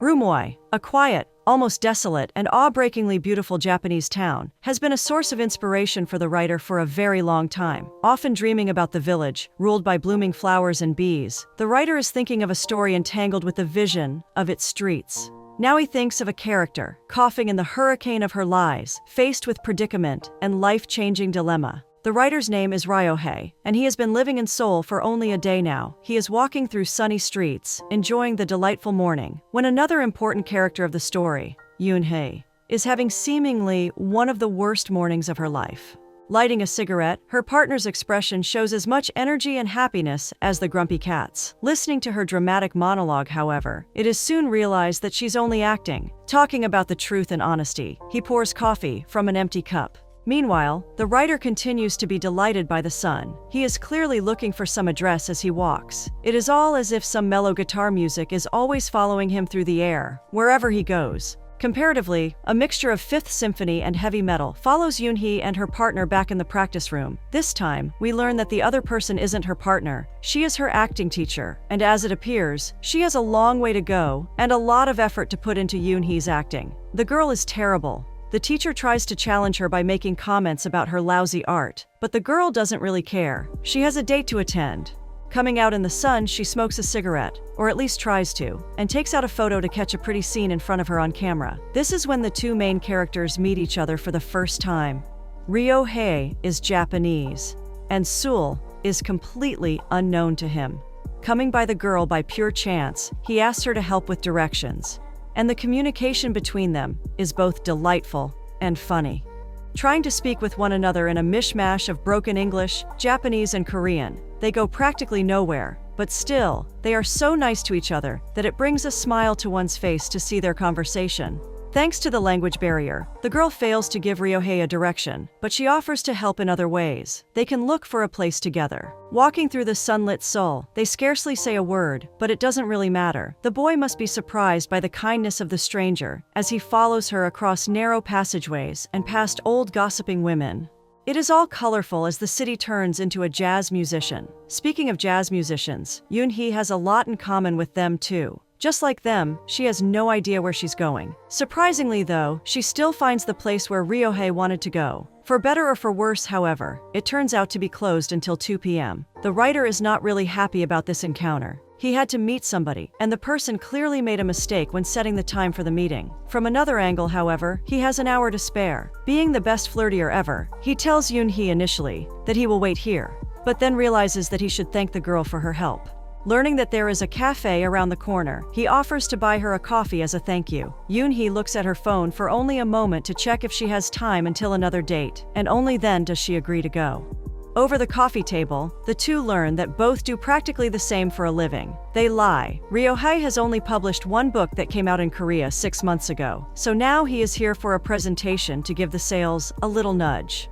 Rumoi, a quiet, almost desolate, and awe-breakingly beautiful Japanese town, has been a source of inspiration for the writer for a very long time. Often dreaming about the village, ruled by blooming flowers and bees, the writer is thinking of a story entangled with the vision of its streets. Now he thinks of a character, coughing in the hurricane of her lies, faced with predicament and life-changing dilemma. The writer's name is Ryohei, and he has been living in Seoul for only a day now. He is walking through sunny streets, enjoying the delightful morning, when another important character of the story, Yoon-hee, is having seemingly one of the worst mornings of her life. Lighting a cigarette, her partner's expression shows as much energy and happiness as the grumpy cat's. Listening to her dramatic monologue, however, it is soon realized that she's only acting, talking about the truth and honesty. He pours coffee from an empty cup. Meanwhile, the writer continues to be delighted by the sun. He is clearly looking for some address as he walks. It is all as if some mellow guitar music is always following him through the air, wherever he goes. Comparatively, a mixture of Fifth Symphony and heavy metal follows Yoon-hee and her partner back in the practice room. This time, we learn that the other person isn't her partner. She is her acting teacher, and as it appears, she has a long way to go and a lot of effort to put into Yoon-hee's acting. The girl is terrible. The teacher tries to challenge her by making comments about her lousy art, but the girl doesn't really care. She has a date to attend. Coming out in the sun, she smokes a cigarette, or at least tries to, and takes out a photo to catch a pretty scene in front of her on camera. This is when the two main characters meet each other for the first time. Ryohei is Japanese, and Seoul is completely unknown to him. Coming by the girl by pure chance, he asks her to help with directions. And the communication between them is both delightful and funny. Trying to speak with one another in a mishmash of broken English, Japanese, and Korean, they go practically nowhere, but still, they are so nice to each other that it brings a smile to one's face to see their conversation. Thanks to the language barrier, the girl fails to give Ryohei a direction, but she offers to help in other ways. They can look for a place together. Walking through the sunlit Seoul, they scarcely say a word, but it doesn't really matter. The boy must be surprised by the kindness of the stranger as he follows her across narrow passageways and past old gossiping women. It is all colorful as the city turns into a jazz musician. Speaking of jazz musicians, Yoon-hee has a lot in common with them too. Just like them, she has no idea where she's going. Surprisingly though, she still finds the place where Ryohei wanted to go. For better or for worse, however, it turns out to be closed until 2 p.m. The writer is not really happy about this encounter. He had to meet somebody, and the person clearly made a mistake when setting the time for the meeting. From another angle, however, he has an hour to spare. Being the best flirtier ever, he tells Yoon-hee initially that he will wait here, but then realizes that he should thank the girl for her help. Learning that there is a cafe around the corner, he offers to buy her a coffee as a thank you. Yoon-hee looks at her phone for only a moment to check if she has time until another date, and only then does she agree to go. Over the coffee table, the two learn that both do practically the same for a living. They lie. Ryohei has only published one book that came out in Korea 6 months ago, so now he is here for a presentation to give the sales a little nudge.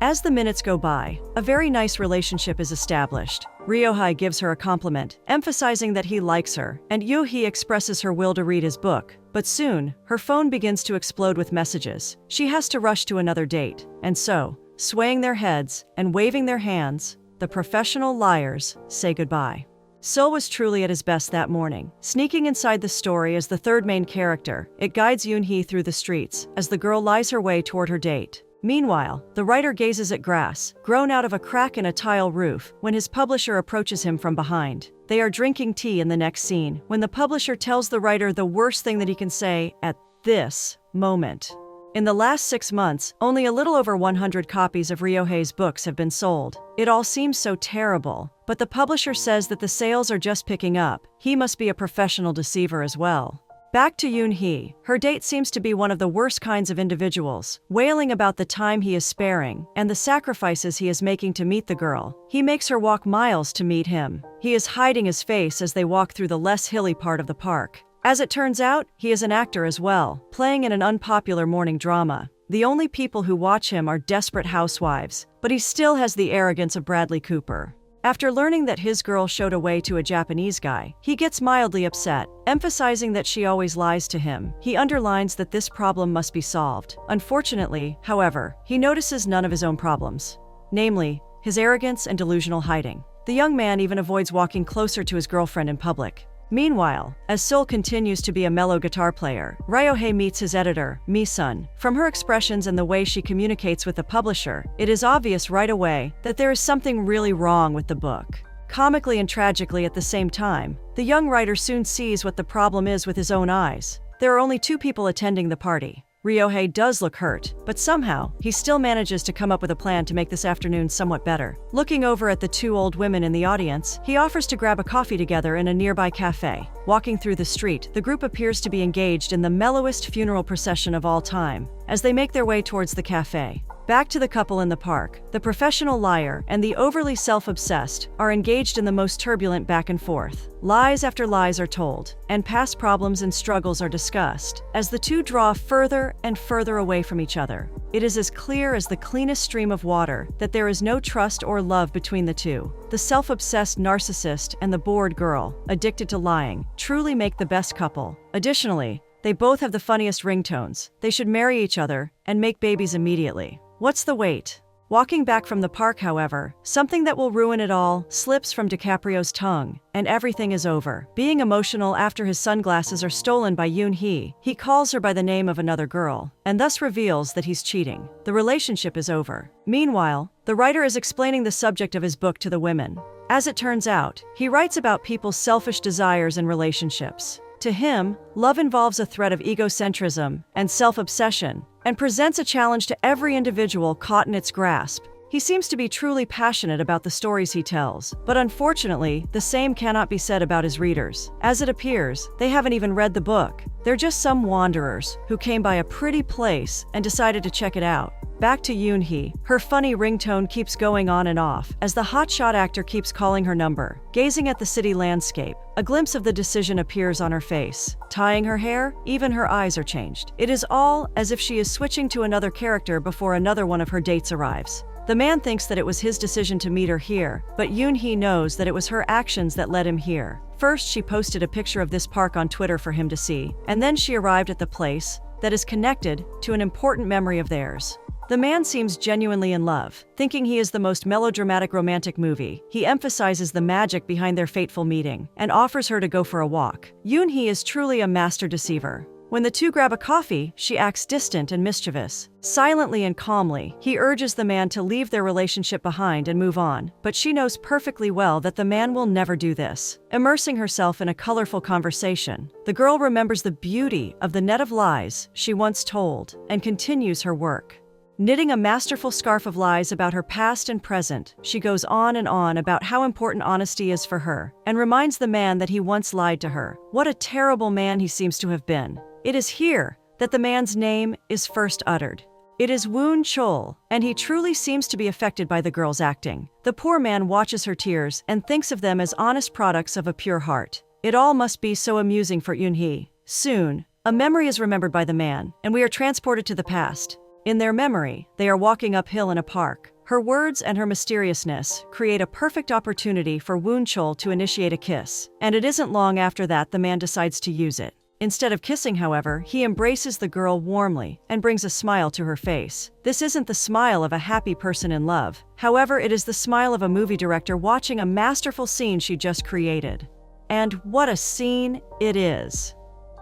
As the minutes go by, a very nice relationship is established. Ryohei gives her a compliment, emphasizing that he likes her, and Yoon-hee expresses her will to read his book. But soon, her phone begins to explode with messages. She has to rush to another date, and so, swaying their heads and waving their hands, the professional liars say goodbye. Seoul was truly at his best that morning. Sneaking inside the story as the third main character, it guides Yoon-hee through the streets as the girl lies her way toward her date. Meanwhile, the writer gazes at grass, grown out of a crack in a tile roof, when his publisher approaches him from behind. They are drinking tea in the next scene, when the publisher tells the writer the worst thing that he can say at this moment. In the last 6 months, only a little over 100 copies of Ryohei's books have been sold. It all seems so terrible, but the publisher says that the sales are just picking up. He must be a professional deceiver as well. Back to Yoon-hee. Her date seems to be one of the worst kinds of individuals, wailing about the time he is sparing and the sacrifices he is making to meet the girl. He makes her walk miles to meet him. He is hiding his face as they walk through the less hilly part of the park. As it turns out, he is an actor as well, playing in an unpopular morning drama. The only people who watch him are desperate housewives, but he still has the arrogance of Bradley Cooper. After learning that his girl showed away to a Japanese guy, he gets mildly upset, emphasizing that she always lies to him. He underlines that this problem must be solved. Unfortunately, however, he notices none of his own problems, namely, his arrogance and delusional hiding. The young man even avoids walking closer to his girlfriend in public. Meanwhile, as Seol continues to be a mellow guitar player, Ryohei meets his editor, Mi-sun. From her expressions and the way she communicates with the publisher, it is obvious right away that there is something really wrong with the book. Comically and tragically at the same time, the young writer soon sees what the problem is with his own eyes. There are only 2 people attending the party. Ryohei does look hurt, but somehow, he still manages to come up with a plan to make this afternoon somewhat better. Looking over at the 2 old women in the audience, he offers to grab a coffee together in a nearby cafe. Walking through the street, the group appears to be engaged in the mellowest funeral procession of all time, as they make their way towards the cafe. Back to the couple in the park, the professional liar and the overly self-obsessed are engaged in the most turbulent back and forth. Lies after lies are told, and past problems and struggles are discussed, as the 2 draw further and further away from each other. It is as clear as the cleanest stream of water that there is no trust or love between the 2. The self-obsessed narcissist and the bored girl, addicted to lying, truly make the best couple. Additionally, they both have the funniest ringtones. They should marry each other and make babies immediately. What's the wait? Walking back from the park, however, something that will ruin it all slips from DiCaprio's tongue, and everything is over. Being emotional after his sunglasses are stolen by Yoon-hee, he calls her by the name of another girl, and thus reveals that he's cheating. The relationship is over. Meanwhile, the writer is explaining the subject of his book to the women. As it turns out, he writes about people's selfish desires in relationships. To him, love involves a thread of egocentrism and self-obsession, and presents a challenge to every individual caught in its grasp. He seems to be truly passionate about the stories he tells, but unfortunately, the same cannot be said about his readers. As it appears, they haven't even read the book. They're just some wanderers who came by a pretty place and decided to check it out. Back to Yoon-hee, her funny ringtone keeps going on and off as the hotshot actor keeps calling her number. Gazing at the city landscape, a glimpse of the decision appears on her face. Tying her hair, even her eyes are changed. It is all as if she is switching to another character before another one of her dates arrives. The man thinks that it was his decision to meet her here, but Yoon-hee knows that it was her actions that led him here. First, she posted a picture of this park on Twitter for him to see, and then she arrived at the place that is connected to an important memory of theirs. The man seems genuinely in love. Thinking he is the most melodramatic romantic movie, he emphasizes the magic behind their fateful meeting and offers her to go for a walk. Yoon-hee is truly a master deceiver. When the 2 grab a coffee, she acts distant and mischievous. Silently and calmly, he urges the man to leave their relationship behind and move on, but she knows perfectly well that the man will never do this. Immersing herself in a colorful conversation, the girl remembers the beauty of the net of lies she once told and continues her work. Knitting a masterful scarf of lies about her past and present, she goes on and on about how important honesty is for her, and reminds the man that he once lied to her. What a terrible man he seems to have been. It is here that the man's name is first uttered. It is Woon Chol, and he truly seems to be affected by the girl's acting. The poor man watches her tears and thinks of them as honest products of a pure heart. It all must be so amusing for Yoon-hee. Soon, a memory is remembered by the man, and we are transported to the past. In their memory, they are walking uphill in a park. Her words and her mysteriousness create a perfect opportunity for Woon Chol to initiate a kiss, and it isn't long after that the man decides to use it. Instead of kissing, however, he embraces the girl warmly and brings a smile to her face. This isn't the smile of a happy person in love. However, it is the smile of a movie director watching a masterful scene she just created. And what a scene it is!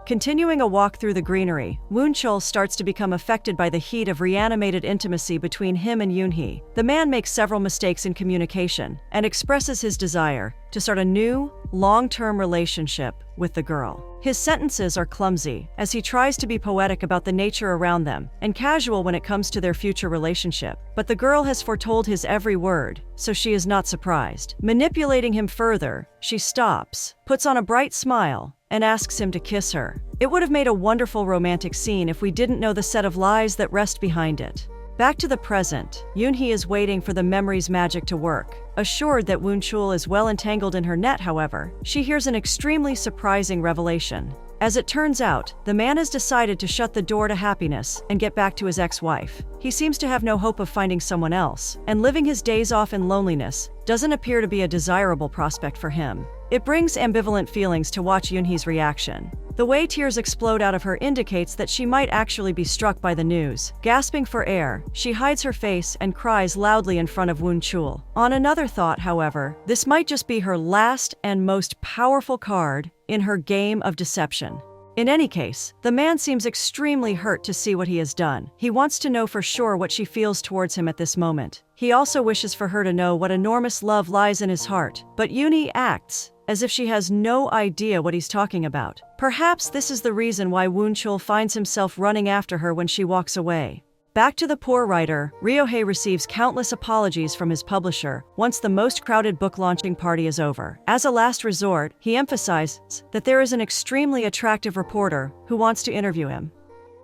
Continuing a walk through the greenery, Woon Chol starts to become affected by the heat of reanimated intimacy between him and Yoon-hee. The man makes several mistakes in communication and expresses his desire to start a new, long-term relationship with the girl. His sentences are clumsy as he tries to be poetic about the nature around them and casual when it comes to their future relationship. But the girl has foretold his every word, so she is not surprised. Manipulating him further, she stops, puts on a bright smile, and asks him to kiss her. It would have made a wonderful romantic scene if we didn't know the set of lies that rest behind it. Back to the present, Yoon-hee is waiting for the memory's magic to work. Assured that Woon Chol is well entangled in her net, however, she hears an extremely surprising revelation. As it turns out, the man has decided to shut the door to happiness and get back to his ex-wife. He seems to have no hope of finding someone else, and living his days off in loneliness doesn't appear to be a desirable prospect for him. It brings ambivalent feelings to watch Yoon-hee's reaction. The way tears explode out of her indicates that she might actually be struck by the news. Gasping for air, she hides her face and cries loudly in front of Woon Chol. On another thought, however, this might just be her last and most powerful card in her game of deception. In any case, the man seems extremely hurt to see what he has done. He wants to know for sure what she feels towards him at this moment. He also wishes for her to know what enormous love lies in his heart. But Yoonhee acts as if she has no idea what he's talking about. Perhaps this is the reason why Woonchul finds himself running after her when she walks away. Back to the poor writer, Ryohei receives countless apologies from his publisher once the most crowded book launching party is over. As a last resort, he emphasizes that there is an extremely attractive reporter who wants to interview him.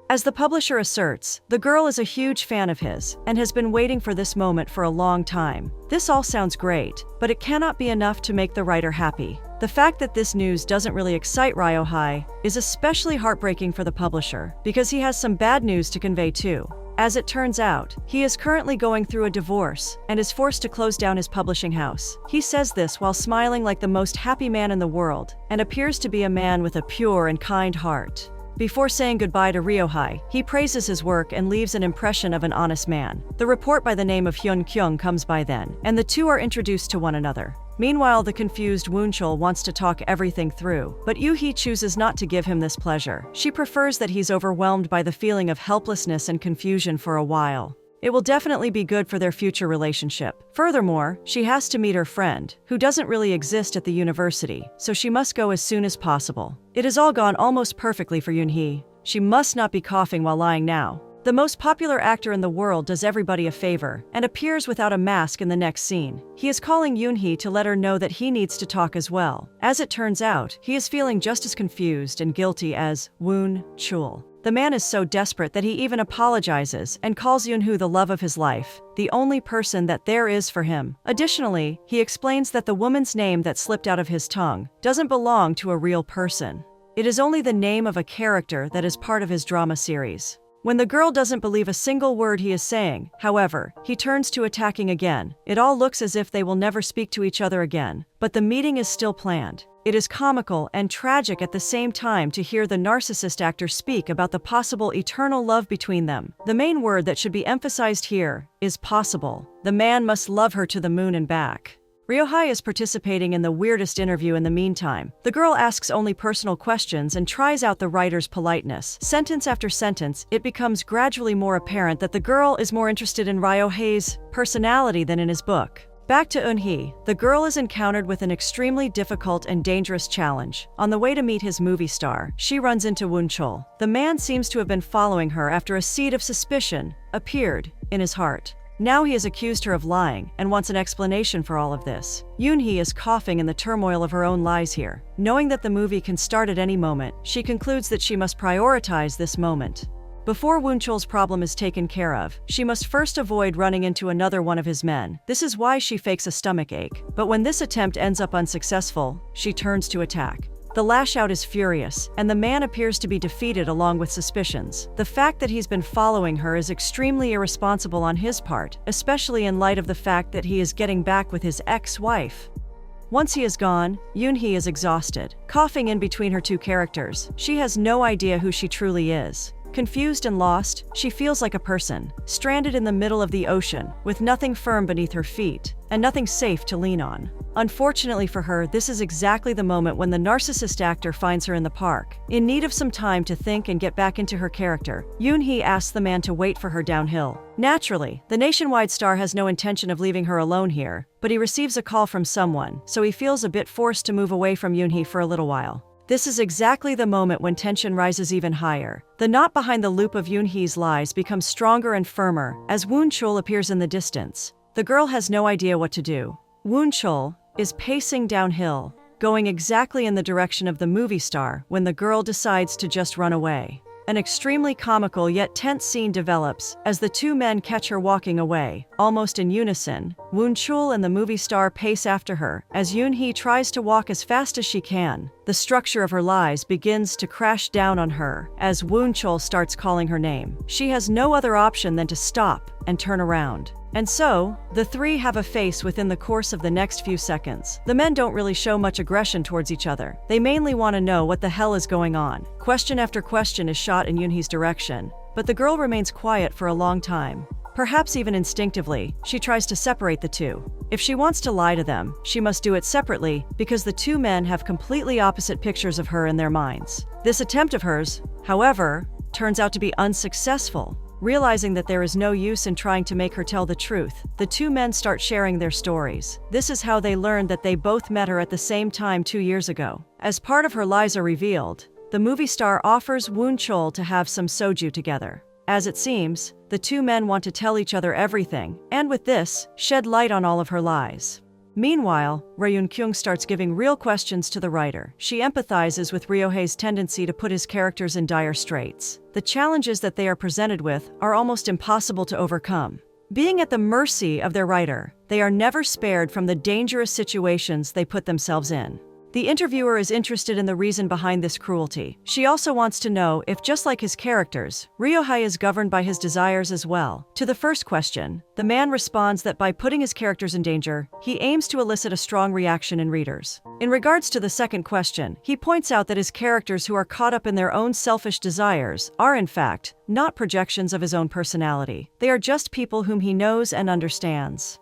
As the publisher asserts, the girl is a huge fan of his and has been waiting for this moment for a long time. This all sounds great, but it cannot be enough to make the writer happy. The fact that this news doesn't really excite Ryohei is especially heartbreaking for the publisher, because he has some bad news to convey too. As it turns out, he is currently going through a divorce and is forced to close down his publishing house. He says this while smiling like the most happy man in the world and appears to be a man with a pure and kind heart. Before saying goodbye to Ryohei, he praises his work and leaves an impression of an honest man. The report by the name of Hyun Kyung comes by then, and the two are introduced to one another. Meanwhile, the confused Woonchul wants to talk everything through, but Yoonhee chooses not to give him this pleasure. She prefers that he's overwhelmed by the feeling of helplessness and confusion for a while. It will definitely be good for their future relationship. Furthermore, she has to meet her friend, who doesn't really exist at the university, so she must go as soon as possible. It has all gone almost perfectly for Yoonhee. She must not be coughing while lying now. The most popular actor in the world does everybody a favor and appears without a mask in the next scene. He is calling Yoonhee to let her know that he needs to talk as well. As it turns out, he is feeling just as confused and guilty as Woonchul. The man is so desperate that he even apologizes and calls Yoonhoo the love of his life, the only person that there is for him. Additionally, he explains that the woman's name that slipped out of his tongue doesn't belong to a real person. It is only the name of a character that is part of his drama series. When the girl doesn't believe a single word he is saying, however, he turns to attacking again. It all looks as if they will never speak to each other again, but the meeting is still planned. It is comical and tragic at the same time to hear the narcissist actor speak about the possible eternal love between them. The main word that should be emphasized here is possible. The man must love her to the moon and back. Ryohei is participating in the weirdest interview in the meantime. The girl asks only personal questions and tries out the writer's politeness. Sentence after sentence, it becomes gradually more apparent that the girl is more interested in Ryohei's personality than in his book. Back to Eunhee, the girl is encountered with an extremely difficult and dangerous challenge. On the way to meet his movie star, she runs into Woonchul. The man seems to have been following her after a seed of suspicion appeared in his heart. Now he has accused her of lying and wants an explanation for all of this. Yoonhee is coughing in the turmoil of her own lies here. Knowing that the movie can start at any moment, she concludes that she must prioritize this moment. Before Woonchul's problem is taken care of, she must first avoid running into another one of his men. This is why she fakes a stomachache. But when this attempt ends up unsuccessful, she turns to attack. The lash-out is furious, and the man appears to be defeated along with suspicions. The fact that he's been following her is extremely irresponsible on his part, especially in light of the fact that he is getting back with his ex-wife. Once he is gone, Yoonhee is exhausted, coughing in between her two characters. She has no idea who she truly is. Confused and lost, she feels like a person, stranded in the middle of the ocean, with nothing firm beneath her feet, and nothing safe to lean on. Unfortunately for her, this is exactly the moment when the narcissist actor finds her in the park. In need of some time to think and get back into her character, Yoonhee asks the man to wait for her downhill. Naturally, the nationwide star has no intention of leaving her alone here, but he receives a call from someone, so he feels a bit forced to move away from Yoonhee for a little while. This is exactly the moment when tension rises even higher. The knot behind the loop of Yoonhee's lies becomes stronger and firmer as Woonchul appears in the distance. The girl has no idea what to do. Woonchul is pacing downhill, going exactly in the direction of the movie star when the girl decides to just run away. An extremely comical yet tense scene develops as the two men catch her walking away. Almost in unison, Woonchul and the movie star pace after her as Yoonhee tries to walk as fast as she can. The structure of her lies begins to crash down on her as Woonchul starts calling her name. She has no other option than to stop and turn around. And so, the three have a face within the course of the next few seconds. The men don't really show much aggression towards each other. They mainly want to know what the hell is going on. Question after question is shot in Yoonhee's direction, but the girl remains quiet for a long time. Perhaps even instinctively, she tries to separate the two. If she wants to lie to them, she must do it separately because the two men have completely opposite pictures of her in their minds. This attempt of hers, however, turns out to be unsuccessful. Realizing that there is no use in trying to make her tell the truth, the two men start sharing their stories. This is how they learned that they both met her at the same time 2 years ago. As part of her lies are revealed, the movie star offers Woon Chol to have some soju together. As it seems, the two men want to tell each other everything, and with this, shed light on all of her lies. Meanwhile, Ryeon Kyung starts giving real questions to the writer. She empathizes with Ryohae's tendency to put his characters in dire straits. The challenges that they are presented with are almost impossible to overcome. Being at the mercy of their writer, they are never spared from the dangerous situations they put themselves in. The interviewer is interested in the reason behind this cruelty. She also wants to know if, just like his characters, Ryohae is governed by his desires as well. To the first question, the man responds that by putting his characters in danger, he aims to elicit a strong reaction in readers. In regards to the second question, he points out that his characters who are caught up in their own selfish desires are, in fact, not projections of his own personality. They are just people whom he knows and understands.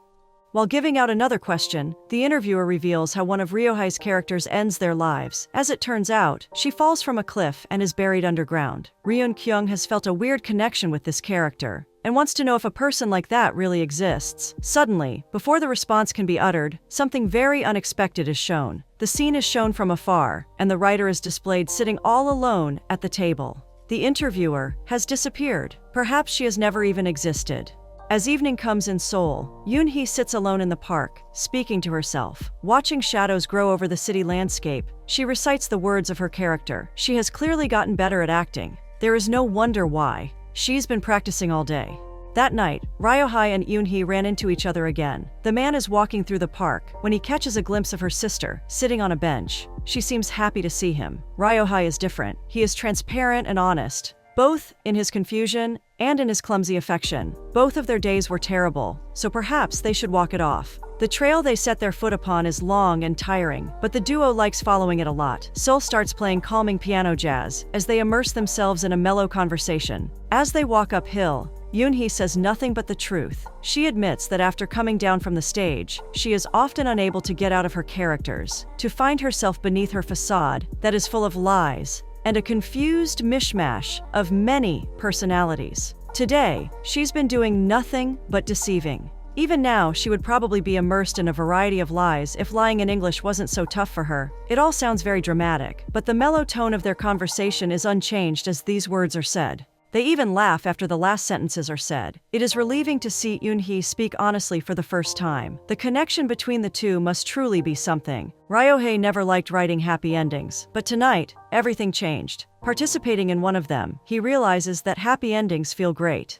While giving out another question, the interviewer reveals how one of Ryohae's characters ends their lives. As it turns out, she falls from a cliff and is buried underground. Ryeon Kyung has felt a weird connection with this character and wants to know if a person like that really exists. Suddenly, before the response can be uttered, something very unexpected is shown. The scene is shown from afar, and the writer is displayed sitting all alone at the table. The interviewer has disappeared. Perhaps she has never even existed. As evening comes in Seoul, Yoon-hee sits alone in the park, speaking to herself. Watching shadows grow over the city landscape, she recites the words of her character. She has clearly gotten better at acting. There is no wonder why. She's been practicing all day. That night, Ryohae and Yoon-hee ran into each other again. The man is walking through the park when he catches a glimpse of her sister, sitting on a bench. She seems happy to see him. Ryohae is different. He is transparent and honest, both in his confusion and in his clumsy affection. Both of their days were terrible, so perhaps they should walk it off. The trail they set their foot upon is long and tiring, but the duo likes following it a lot. Seoul starts playing calming piano jazz as they immerse themselves in a mellow conversation. As they walk uphill, Yoon-hee says nothing but the truth. She admits that after coming down from the stage, she is often unable to get out of her characters, to find herself beneath her facade that is full of lies and a confused mishmash of many personalities. Today, she's been doing nothing but deceiving. Even now, she would probably be immersed in a variety of lies if lying in English wasn't so tough for her. It all sounds very dramatic, but the mellow tone of their conversation is unchanged as these words are said. They even laugh after the last sentences are said. It is relieving to see Yoon-hee speak honestly for the first time. The connection between the two must truly be something. Ryohae never liked writing happy endings, but tonight, everything changed. Participating in one of them, he realizes that happy endings feel great.